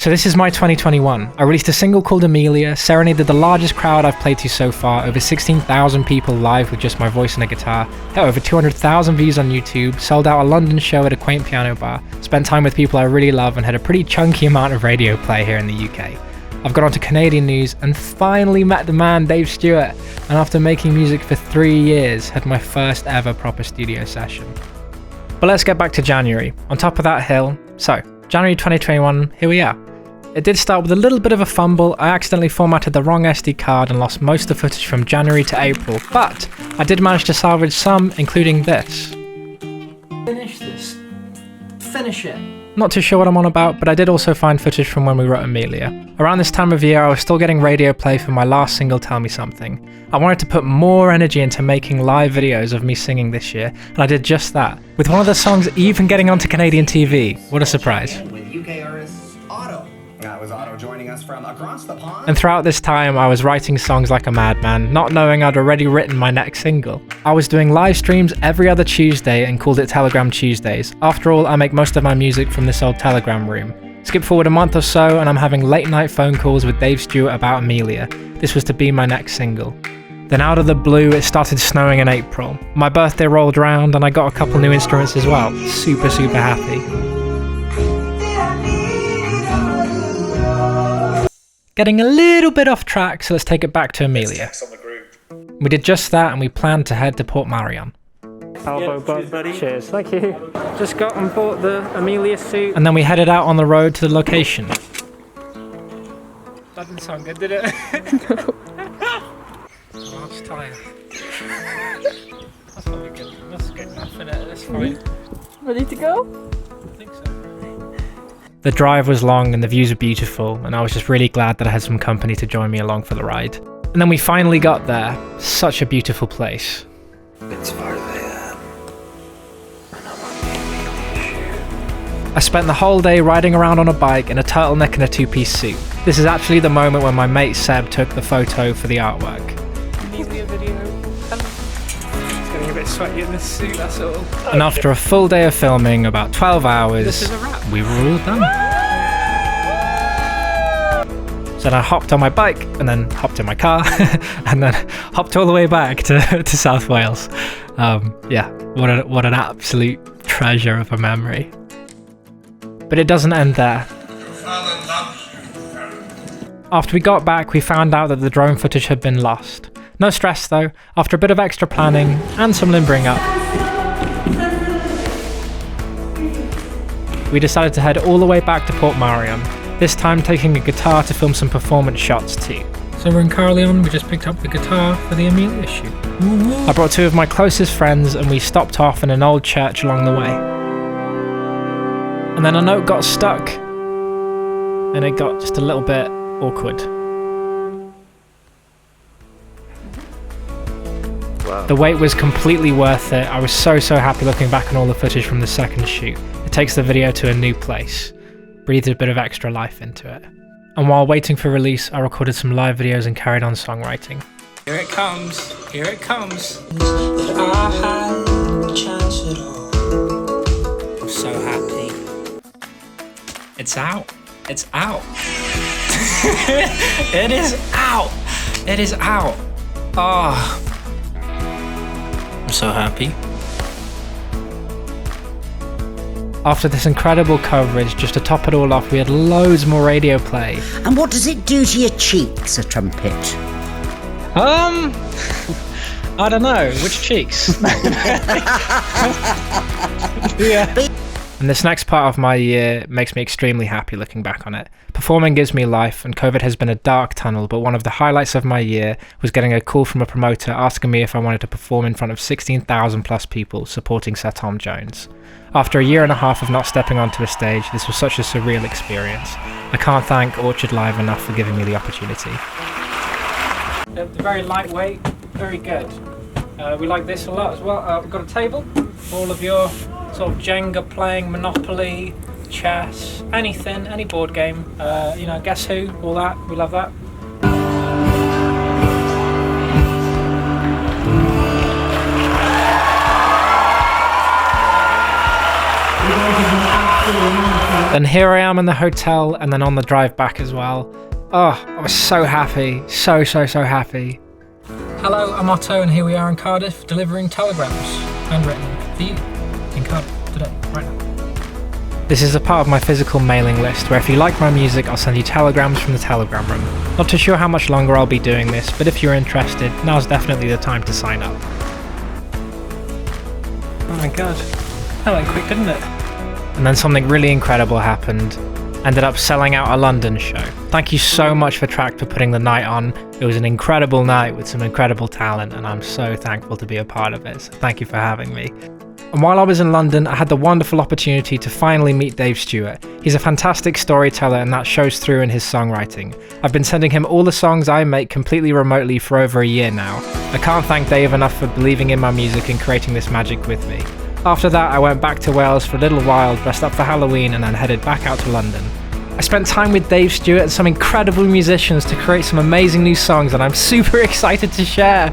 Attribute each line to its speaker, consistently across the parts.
Speaker 1: So this is my 2021. I released a single called Amelia, serenaded the largest crowd I've played to so far, over 16,000 people live with just my voice and a guitar, hit over 200,000 views on YouTube, sold out a London show at a quaint piano bar, spent time with people I really love and had a pretty chunky amount of radio play here in the UK. I've gone on to Canadian news and finally met the man Dave Stewart, and after making music for 3 years, had my first ever proper studio session. But let's get back to January, on top of that hill. So, January 2021, here we are. It did start with a little bit of a fumble. I accidentally formatted the wrong SD card and lost most of the footage from January to April, but I did manage to salvage some, including this. Finish this. Finish it. Not too sure what I'm on about, but I did also find footage from when we wrote Amelia. Around this time of year, I was still getting radio play for my last single, Tell Me Something. I wanted to put more energy into making live videos of me singing this year, and I did just that, with one of the songs even getting onto Canadian TV. What a surprise.
Speaker 2: With UK artist Otto. That was Otto joining us from across the pond.
Speaker 1: And throughout this time, I was writing songs like a madman, not knowing I'd already written my next single. I was doing live streams every other Tuesday and called it Telegram Tuesdays. After all, I make most of my music from this old Telegram room. Skip forward a month or so and I'm having late night phone calls with Dave Stewart about Amelia. This was to be my next single. Then out of the blue, it started snowing in April. My birthday rolled around and I got a couple new instruments as well. Super happy. Getting a little bit off track, so let's take it back to Amelia. We did just that and we planned to head to Port Marion. Elbow bump, buddy. Cheers, thank you. Just got and bought the Amelia suit. And then we headed out on the road to the location. That didn't sound good, did it? No. Oh, I'm just tired. That's probably good. That's good enough, isn't it? That's fine.
Speaker 3: Ready to go?
Speaker 1: I think so. The drive was long and the views were beautiful, and I was just really glad that I had some company to join me along for the ride. And then we finally got there. Such a beautiful place.
Speaker 4: It's far there.
Speaker 1: I spent the whole day riding around on a bike in a turtleneck and a two-piece suit. This is actually the moment when my mate Seb took the photo for the artwork. Needs me a video. It's getting a bit sweaty in this suit, that's all. And after a full day of filming, about 12 hours, we were all done. So then I hopped on my bike, and then hopped in my car, and then hopped all the way back to South Wales. Yeah, what an absolute treasure of a memory. But it doesn't end there. After we got back, we found out that the drone footage had been lost. No stress though, after a bit of extra planning and some limbering up, we decided to head all the way back to Port Marion, this time taking a guitar to film some performance shots too. So we're in Caerleon, we just picked up the guitar for the Amelia shoot. I brought two of my closest friends and we stopped off in an old church along the way. And then a note got stuck, and it got just a little bit awkward. Wow. The wait was completely worth it. I was so happy looking back on all the footage from the second shoot. It takes the video to a new place, breathed a bit of extra life into it. And while waiting for release, I recorded some live videos and carried on songwriting. Here it comes, here it comes. I had a chance at all. I'm so happy. It's out. It's out. It is out. It is out. Oh. I'm so happy. After this incredible coverage, just to top it all off, we had loads more radio play.
Speaker 5: And what does it do to your cheeks, a trumpet?
Speaker 1: I don't know. Which cheeks? Yeah. And this next part of my year makes me extremely happy looking back on it. Performing gives me life, and COVID has been a dark tunnel, but one of the highlights of my year was getting a call from a promoter asking me if I wanted to perform in front of 16,000 plus people supporting Sir Tom Jones. After a year and a half of not stepping onto a stage, this was such a surreal experience. I can't thank Orchard Live enough for giving me the opportunity. They're very lightweight, very good. We like this a lot as well. We've got a table for all of your sort of Jenga playing, Monopoly, chess, anything, any board game. Guess Who, all that. We love that.
Speaker 6: You guys have been absolutely wonderful.
Speaker 1: Then here I am in the hotel and then on the drive back as well. Oh, I was so happy. So happy. Hello, I'm Otto and here we are in Cardiff delivering telegrams, handwritten, for you, in Cardiff, today, right now. This is a part of my physical mailing list where if you like my music I'll send you telegrams from the telegram room. Not too sure how much longer I'll be doing this, but if you're interested, now's definitely the time to sign up. Oh my god, that went quick, didn't it? And then something really incredible happened. Ended up selling out a London show. Thank you so much for Track for putting the night on. It was an incredible night with some incredible talent and I'm so thankful to be a part of it, so thank you for having me. And while I was in London, I had the wonderful opportunity to finally meet Dave Stewart. He's a fantastic storyteller and that shows through in his songwriting. I've been sending him all the songs I make completely remotely for over a year now. I can't thank Dave enough for believing in my music and creating this magic with me. After that, I went back to Wales for a little while, dressed up for Halloween, and then headed back out to London. I spent time with Dave Stewart and some incredible musicians to create some amazing new songs that I'm super excited to share.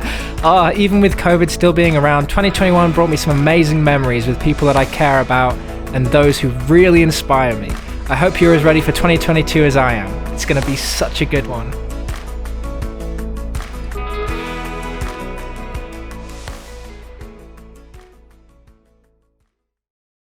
Speaker 1: Even with COVID still being around, 2021 brought me some amazing memories with people that I care about and those who really inspire me. I hope you're as ready for 2022 as I am. It's going to be such a good one.